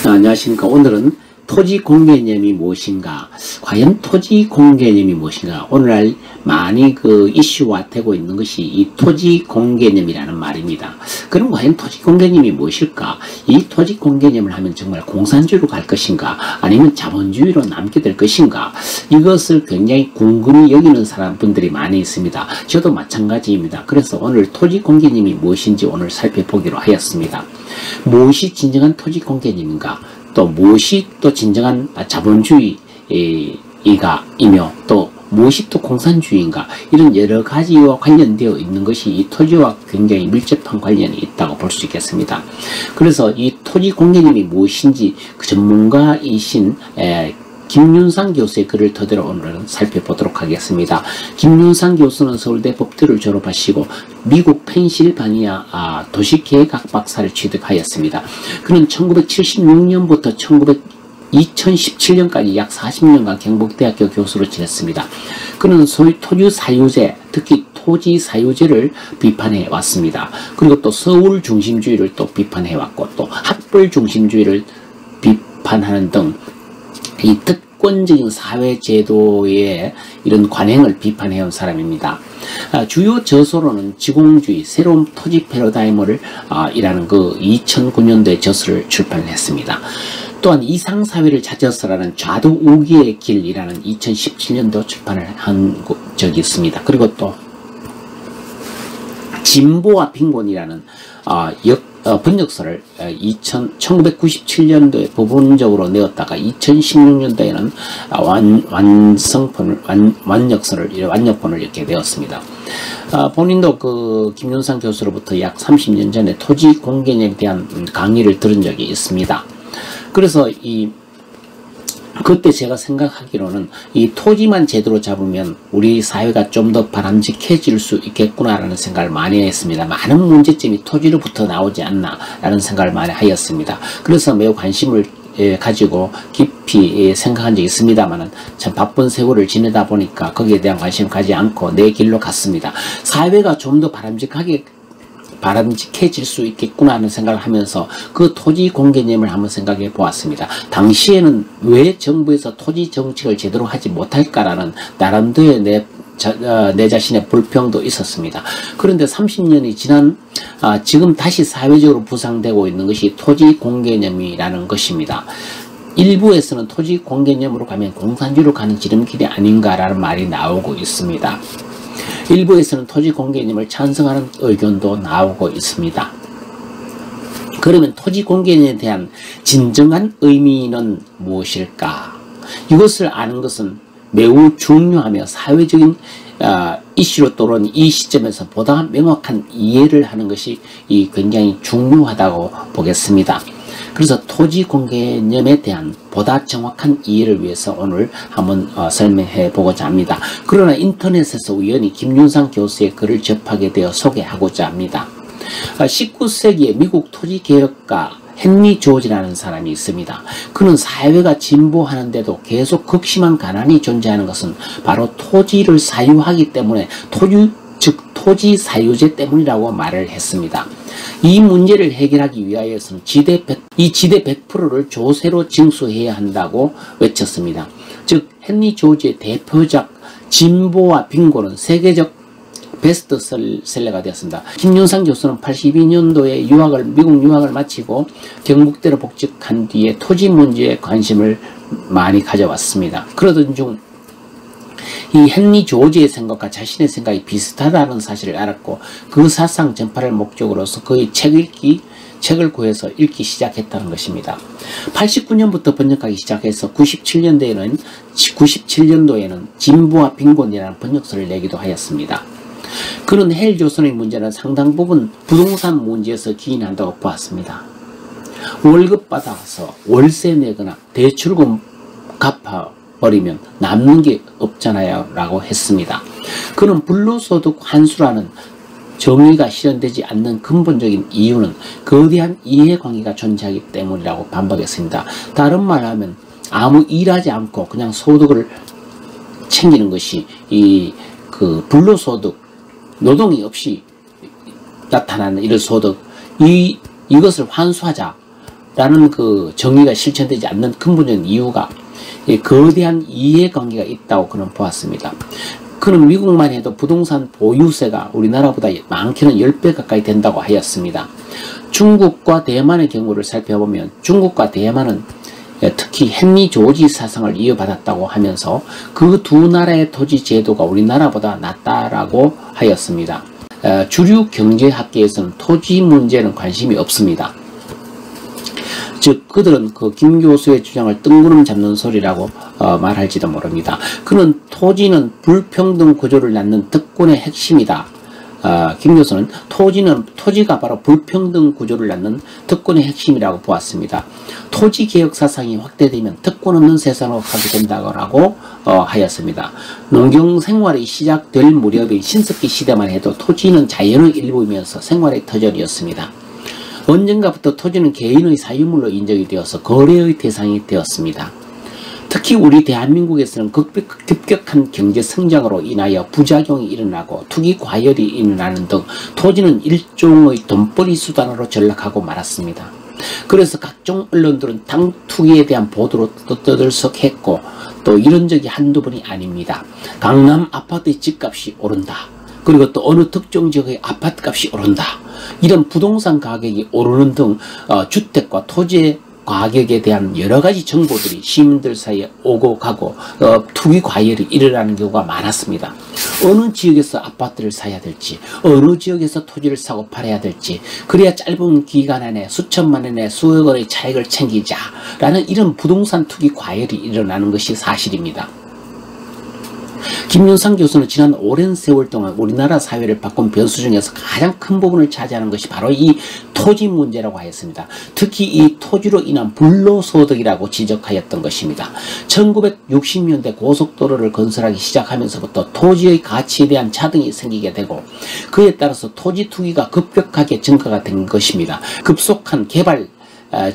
안녕하십니까. 오늘은 토지 공개념이 무엇인가, 과연 토지 공개념이 무엇인가, 오늘날 많이 이슈화 되고 있는 것이 이 토지 공개념이라는 말입니다. 그럼 과연 토지 공개념이 무엇일까? 이 토지 공개념을 하면 정말 공산주의로 갈 것인가, 아니면 자본주의로 남게 될 것인가, 이것을 굉장히 궁금히 여기는 사람분들이 많이 있습니다. 저도 마찬가지입니다. 그래서 오늘 토지 공개념이 무엇인지 오늘 살펴보기로 하였습니다. 무엇이 진정한 토지 공개념인가, 또 무엇이 또 진정한 자본주의가 이며 또 무엇이 또 공산주의인가, 이런 여러 가지와 관련되어 있는 것이 이 토지와 굉장히 밀접한 관련이 있다고 볼 수 있겠습니다. 그래서 이 토지 공개념이 무엇인지 그 전문가이신 김윤상 교수의 글을 토대로 오늘은 살펴보도록 하겠습니다. 김윤상 교수는 서울대 법대를 졸업하시고 미국 펜실바니아 도시계획학 박사를 취득하였습니다. 그는 1976년부터 2017년까지 약 40년간 경북대학교 교수로 지냈습니다. 그는 소위 토지사유제, 특히 토지사유제를 비판해 왔습니다. 그리고 또 서울 중심주의를 또 비판해 왔고, 또 학벌 중심주의를 비판하는 등 이 특권적인 사회제도의 이런 관행을 비판해온 사람입니다. 주요 저서로는 지공주의, 새로운 토지 패러다임을 이라는 2009년도에 저서를 출판했습니다. 또한 이상사회를 찾아서라는 좌도우기의 길이라는 2017년도 출판을 한 적이 있습니다. 그리고 또 진보와 빈곤이라는 번역서를 1997년도에 부분적으로 내었다가 2016년도에는 완역본을 이렇게 내었습니다. 본인도 김윤상 교수로부터 약 30년 전에 토지 공개념에 대한 강의를 들은 적이 있습니다. 그래서 그때 제가 생각하기로는 이 토지만 제대로 잡으면 우리 사회가 좀 더 바람직해질 수 있겠구나라는 생각을 많이 했습니다. 많은 문제점이 토지로부터 나오지 않나 라는 생각을 많이 하였습니다. 그래서 매우 관심을 가지고 깊이 생각한 적이 있습니다만은 참 바쁜 세월을 지내다 보니까 거기에 대한 관심을 가지 않고 내 길로 갔습니다. 사회가 좀 더 바람직해질 수 있겠구나 하는 생각을 하면서 그 토지 공개념을 한번 생각해 보았습니다. 당시에는 왜 정부에서 토지 정책을 제대로 하지 못할까라는 나름대로의 내 자신의 불평도 있었습니다. 그런데 30년이 지난 지금 다시 사회적으로 부상되고 있는 것이 토지 공개념이라는 것입니다. 일부에서는 토지 공개념으로 가면 공산주의로 가는 지름길이 아닌가라는 말이 나오고 있습니다. 일부에서는 토지 공개념을 찬성하는 의견도 나오고 있습니다. 그러면 토지 공개념에 대한 진정한 의미는 무엇일까? 이것을 아는 것은 매우 중요하며 사회적인 이슈로 떠오른 이 시점에서 보다 명확한 이해를 하는 것이 굉장히 중요하다고 보겠습니다. 그래서 토지 공개념에 대한 보다 정확한 이해를 위해서 오늘 한번 설명해 보고자 합니다. 그러나 인터넷에서 우연히 김윤상 교수의 글을 접하게 되어 소개하고자 합니다. 19세기의 미국 토지개혁가 헨리 조지라는 사람이 있습니다. 그는 사회가 진보하는데도 계속 극심한 가난이 존재하는 것은 바로 토지를 사유하기 때문에 토지 사유제 때문이라고 말을 했습니다. 이 문제를 해결하기 위하여서는 지대 100%를 조세로 징수해야 한다고 외쳤습니다. 즉 헨리 조지의 대표작 진보와 빈곤은 세계적 베스트셀러가 되었습니다. 김윤상 교수는 82년도에 미국 유학을 마치고 경북대로 복직한 뒤에 토지 문제에 관심을 많이 가져왔습니다. 그러던 중 이 헨리 조지의 생각과 자신의 생각이 비슷하다는 사실을 알았고 그 사상 전파를 목적으로서 그의 책을 구해서 읽기 시작했다는 것입니다. 89년부터 번역하기 시작해서 97년도에는 진보와 빈곤이라는 번역서를 내기도 하였습니다. 그는 헨리 조선의 문제는 상당 부분 부동산 문제에서 기인한다고 보았습니다. 월급 받아서 월세 내거나 대출금 갚아버리면 남는 게 없잖아요 라고 했습니다. 그는 불로소득 환수라는 정의가 실현되지 않는 근본적인 이유는 거대한 이해관계가 존재하기 때문이라고 반박했습니다. 다른 말로 하면 아무 일하지 않고 그냥 소득을 챙기는 것이 불로소득, 노동이 없이 나타나는 이런 소득, 이것을 환수하자라는 토지라는 그 정의가 실천되지 않는 근본적인 이유가 거대한 이해관계가 있다고 그는 보았습니다. 그는 미국만 해도 부동산 보유세가 우리나라보다 많게는 10배 가까이 된다고 하였습니다. 중국과 대만의 경우를 살펴보면 중국과 대만은 특히 헨리 조지 사상을 이어받았다고 하면서 그 두 나라의 토지 제도가 우리나라보다 낫다라고 하였습니다. 주류 경제학계에서는 토지 문제는 관심이 없습니다. 즉 그들은 그 김 교수의 주장을 뜬구름 잡는 소리라고 말할지도 모릅니다. 그는 토지는 불평등 구조를 낳는 특권의 핵심이다. 김 교수는 토지가 바로 불평등 구조를 낳는 특권의 핵심이라고 보았습니다. 토지개혁 사상이 확대되면 특권 없는 세상으로 가게 된다고 하였습니다. 농경생활이 시작될 무렵인 신석기 시대만 해도 토지는 자연의 일부이면서 생활의 터전이었습니다. 언젠가부터 토지는 개인의 사유물로 인정이 되어서 거래의 대상이 되었습니다. 특히 우리 대한민국에서는 급격한 경제 성장으로 인하여 부작용이 일어나고 투기 과열이 일어나는 등 토지는 일종의 돈벌이 수단으로 전락하고 말았습니다. 그래서 각종 언론들은 땅 투기에 대한 보도로 떠들썩했고 또 이런 적이 한두 번이 아닙니다. 강남 아파트의 집값이 오른다. 그리고 또 어느 특정 지역의 아파트값이 오른다. 이런 부동산 가격이 오르는 등 주택과 토지의 가격에 대한 여러가지 정보들이 시민들 사이에 오고 가고 투기 과열이 일어나는 경우가 많았습니다. 어느 지역에서 아파트를 사야 될지, 어느 지역에서 토지를 사고 팔아야 될지, 그래야 짧은 기간 안에 수천만 원의 수억 원의 차익을 챙기자라는 이런 부동산 투기 과열이 일어나는 것이 사실입니다. 김윤상 교수는 지난 오랜 세월 동안 우리나라 사회를 바꾼 변수 중에서 가장 큰 부분을 차지하는 것이 바로 이 토지 문제라고 하였습니다. 특히 이 토지로 인한 불로소득이라고 지적하였던 것입니다. 1960년대 고속도로를 건설하기 시작하면서부터 토지의 가치에 대한 차등이 생기게 되고 그에 따라서 토지 투기가 급격하게 증가가 된 것입니다. 급속한 개발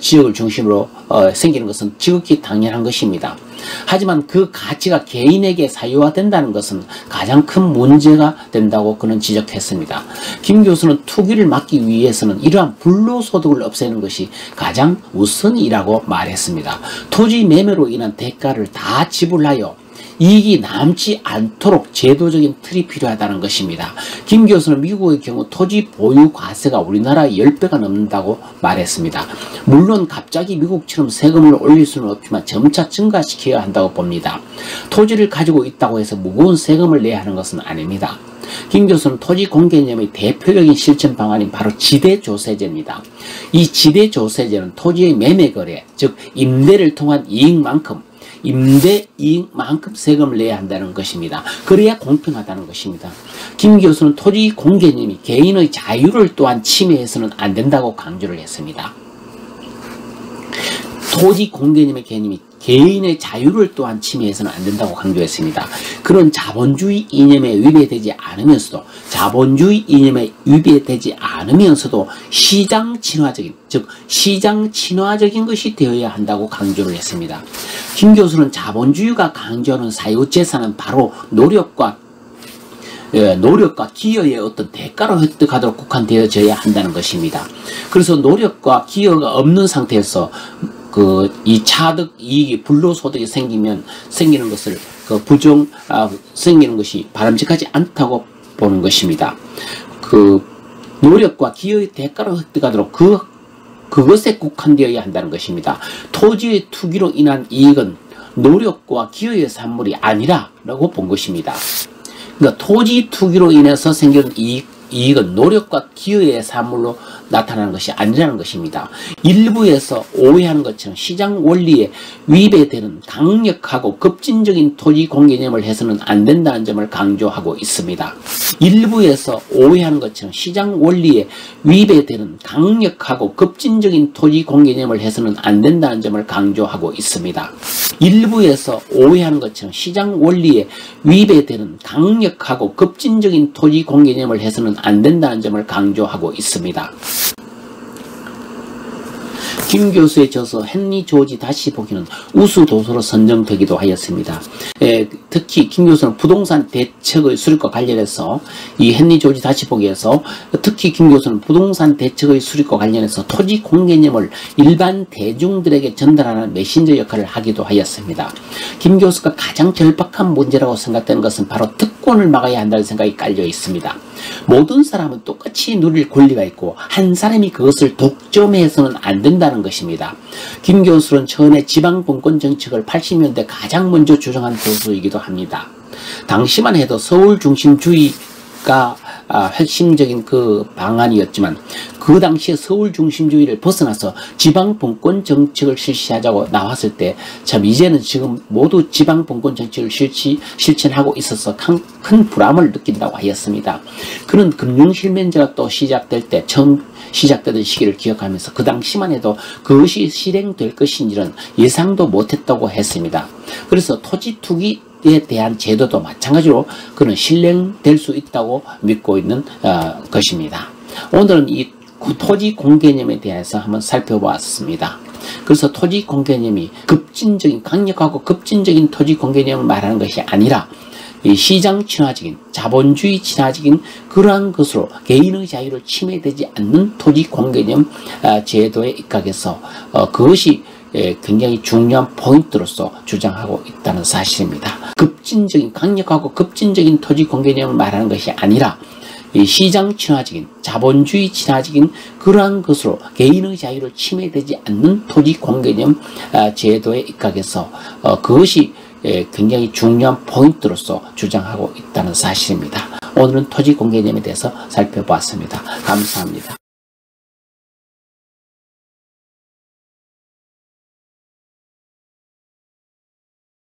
지역을 중심으로 생기는 것은 지극히 당연한 것입니다. 하지만 그 가치가 개인에게 사유화된다는 것은 가장 큰 문제가 된다고 그는 지적했습니다. 김 교수는 투기를 막기 위해서는 이러한 불로소득을 없애는 것이 가장 우선이라고 말했습니다. 토지 매매로 인한 대가를 다 지불하여 이익이 남지 않도록 제도적인 틀이 필요하다는 것입니다. 김 교수는 미국의 경우 토지 보유 과세가 우리나라의 10배가 넘는다고 말했습니다. 물론 갑자기 미국처럼 세금을 올릴 수는 없지만 점차 증가시켜야 한다고 봅니다. 토지를 가지고 있다고 해서 무거운 세금을 내야 하는 것은 아닙니다. 김 교수는 토지 공개념의 대표적인 실천 방안인 바로 지대조세제입니다. 이 지대조세제는 토지의 매매거래, 즉 임대를 통한 이익만큼 임대 이익만큼 세금을 내야 한다는 것입니다. 그래야 공평하다는 것입니다. 김 교수는 토지 공개념이 개인의 자유를 또한 침해해서는 안 된다고 강조를 했습니다. 토지 공개념의 개념이 개인의 자유를 또한 침해해서는 안 된다고 강조했습니다. 그런 자본주의 이념에 위배되지 않으면서도 시장 친화적인, 즉 시장 친화적인 것이 되어야 한다고 강조를 했습니다. 김 교수는 자본주의가 강조하는 사유재산은 바로 노력과 기여의 어떤 대가로 획득하도록 국한되어져야 한다는 것입니다. 그래서 노력과 기여가 없는 상태에서 이 차득 이익이 불로소득이 생기는 것을 생기는 것이 바람직하지 않다고 보는 것입니다. 노력과 기여의 대가로 획득하도록 그것에 국한되어야 한다는 것입니다. 토지의 투기로 인한 이익은 노력과 기여의 산물이 아니라라고 본 것입니다. 그러니까 토지 투기로 인해서 생기는 이익은 노력과 기여의 산물로 나타나는 것이 아니라는 것입니다. 일부에서 오해하는 것처럼 시장 원리에 위배되는 강력하고 급진적인 토지 공개념을 해서는 안 된다는 점을 강조하고 있습니다. 일부에서 오해하는 것처럼 시장 원리에 위배되는 강력하고 급진적인 토지 공개념을 해서는 안 된다는 점을 강조하고 있습니다. 일부에서 오해하는 것처럼 시장 원리에 위배되는 강력하고 급진적인 토지 공개념을 해서는 안 된다는 점을 강조하고 있습니다. 김 교수의 저서 헨리 조지 다시 보기는 우수 도서로 선정되기도 하였습니다. 특히 김 교수는 부동산 대책의 수립과 관련해서 이 헨리 조지 다시 보기에서 특히 김 교수는 부동산 대책의 수립과 관련해서 토지 공개념을 일반 대중들에게 전달하는 메신저 역할을 하기도 하였습니다. 김 교수가 가장 절박한 문제라고 생각되는 것은 바로 특권을 막아야 한다는 생각이 깔려 있습니다. 모든 사람은 똑같이 누릴 권리가 있고 한 사람이 그것을 독점해서는 안 된다는 것입니다. 김 교수는 전에 지방분권 정책을 80년대 가장 먼저 주장한 교수이기도 합니다. 당시만 해도 서울 중심주의가 핵심적인 그 방안이었지만 그 당시에 서울 중심주의를 벗어나서 지방분권 정책을 실시하자고 나왔을 때 참 이제는 지금 모두 지방분권 정책을 실천하고 있어서 큰 불안을 느낀다고 하였습니다. 그런 금융실명제가 또 시작될 때 처음 시작되던 시기를 기억하면서 그 당시만 해도 그것이 실행될 것인지는 예상도 못했다고 했습니다. 그래서 토지 투기에 대한 제도도 마찬가지로 그는 실행될 수 있다고 믿고 있는 것입니다. 오늘은 이 토지 공개념에 대해서 한번 살펴보았습니다. 그래서 토지 공개념이 강력하고 급진적인 토지 공개념을 말하는 것이 아니라 이 시장 친화적인 자본주의 친화적인 그러한 것으로 개인의 자유를 침해되지 않는 토지 공개념 제도에 입각해서 그것이 굉장히 중요한 포인트로서 주장하고 있다는 사실입니다. 강력하고 급진적인 토지 공개념을 말하는 것이 아니라 이 시장 친화적인 자본주의 친화적인 그러한 것으로 개인의 자유를 침해되지 않는 토지 공개념 제도에 입각해서 그것이 굉장히 중요한 포인트로서 주장하고 있다는 사실입니다. 오늘은 토지 공개념에 대해서 살펴보았습니다. 감사합니다.